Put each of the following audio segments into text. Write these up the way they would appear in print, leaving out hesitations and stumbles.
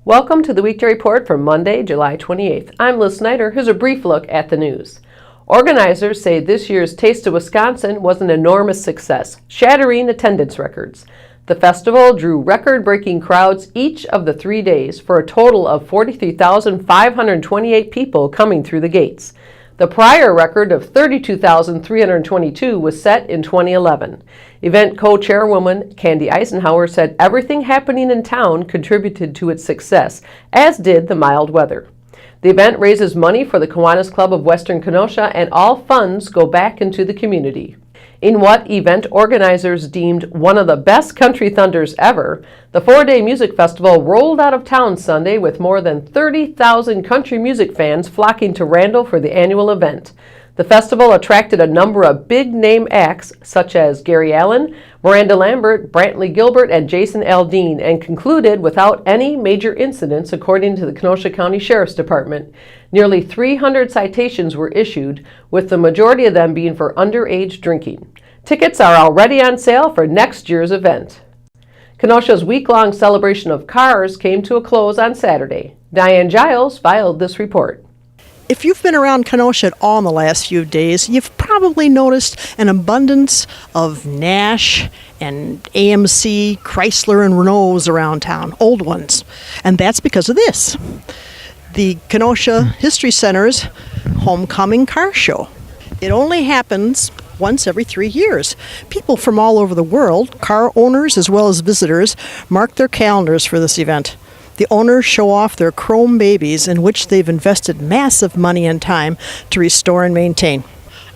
Welcome to the Weekday Report for Monday, July 28th. I'm Liz Snyder. Here's a brief look at the news. Organizers say this year's Taste of Wisconsin was an enormous success, shattering attendance records. The festival drew record-breaking crowds each of the 3 days for a total of 43,528 people coming through the gates. The prior record of 32,322 was set in 2011. Event co-chairwoman Candy Eisenhower said everything happening in town contributed to its success, as did the mild weather. The event raises money for the Kiwanis Club of Western Kenosha, and all funds go back into the community. In what event organizers deemed one of the best country thunders ever, the 4-day music festival rolled out of town Sunday with more than 30,000 country music fans flocking to Randall for the annual event. The festival attracted a number of big-name acts such as Gary Allen, Miranda Lambert, Brantley Gilbert, and Jason Aldean, and concluded without any major incidents, according to the Kenosha County Sheriff's Department. Nearly 300 citations were issued, with the majority of them being for underage drinking. Tickets are already on sale for next year's event. Kenosha's week-long celebration of cars came to a close on Saturday. Diane Giles filed this report. If you've been around Kenosha at all in the last few days, you've probably noticed an abundance of Nash and AMC, Chrysler, and Renaults around town, old ones. And that's because of this, the Kenosha History Center's Homecoming Car Show. It only happens once every 3 years. People from all over the world, car owners as well as visitors, mark their calendars for this event. The owners show off their chrome babies in which they've invested massive money and time to restore and maintain.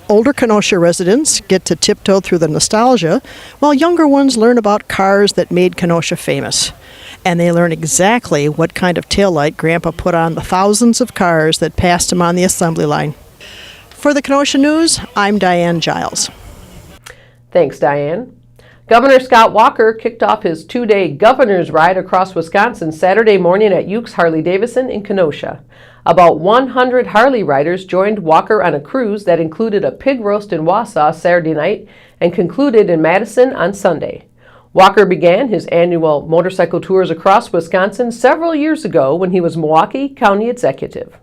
Older Kenosha residents get to tiptoe through the nostalgia, while younger ones learn about cars that made Kenosha famous. And they learn exactly what kind of taillight Grandpa put on the thousands of cars that passed him on the assembly line. For the Kenosha News, I'm Diane Giles. Thanks, Diane. Governor Scott Walker kicked off his 2-day governor's ride across Wisconsin Saturday morning at Uke's Harley-Davidson in Kenosha. About 100 Harley riders joined Walker on a cruise that included a pig roast in Wausau Saturday night and concluded in Madison on Sunday. Walker began his annual motorcycle tours across Wisconsin several years ago when he was Milwaukee County Executive.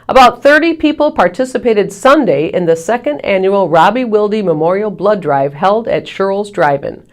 About 30 people participated Sunday in the second annual Robbie Wilde Memorial Blood Drive held at Sherrill's Drive-In.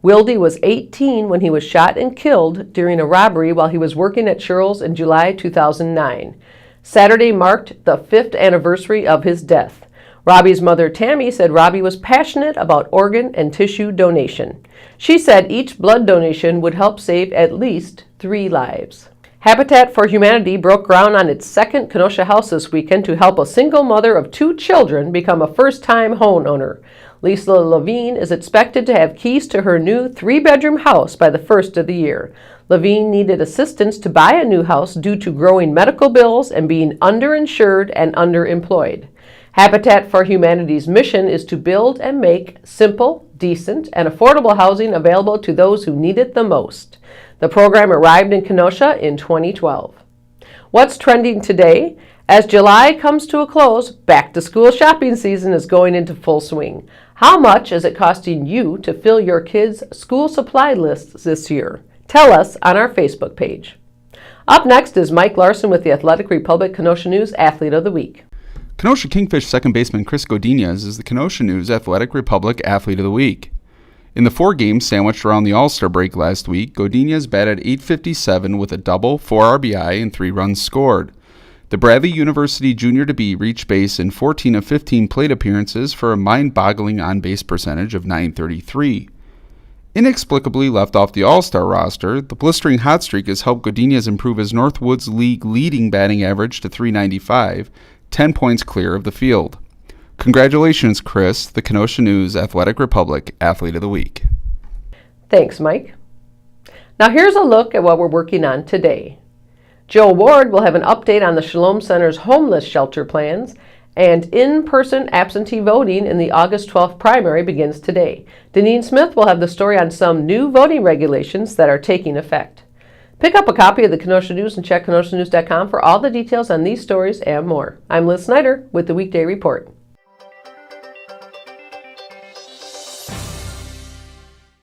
Wilde was 18 when he was shot and killed during a robbery while he was working at Sherrill's in July 2009. Saturday marked the 5th anniversary of his death. Robbie's mother, Tammy, said Robbie was passionate about organ and tissue donation. She said each blood donation would help save at least 3 lives. Habitat for Humanity broke ground on its second Kenosha house this weekend to help a single mother of 2 children become a first-time homeowner. Lisa Levine is expected to have keys to her new 3-bedroom house by the first of the year. Levine needed assistance to buy a new house due to growing medical bills and being underinsured and underemployed. Habitat for Humanity's mission is to build and make simple, decent, and affordable housing available to those who need it the most. The program arrived in Kenosha in 2012. What's trending today? As July comes to a close, back-to-school shopping season is going into full swing. How much is it costing you to fill your kids' school supply lists this year? Tell us on our Facebook page. Up next is Mike Larson with the Athletic Republic Kenosha News Athlete of the Week. Kenosha Kingfish second baseman Chris Godinez is the Kenosha News Athletic Republic Athlete of the Week. In the 4 games sandwiched around the All-Star break last week, Godinez batted .857 with a double, 4 RBI, and 3 runs scored. The Bradley University Junior to Be reached base in 14 of 15 plate appearances for a mind-boggling on-base percentage of .933. Inexplicably left off the All-Star roster, the blistering hot streak has helped Godinez improve his Northwoods League leading batting average to .395, 10 points clear of the field. Congratulations, Chris, the Kenosha News Athletic Republic Athlete of the Week. Thanks, Mike. Now here's a look at what we're working on today. Joe Ward will have an update on the Shalom Center's homeless shelter plans, and in-person absentee voting in the August 12th primary begins today. Deneen Smith will have the story on some new voting regulations that are taking effect. Pick up a copy of the Kenosha News and check kenoshanews.com for all the details on these stories and more. I'm Liz Snyder with the Weekday Report.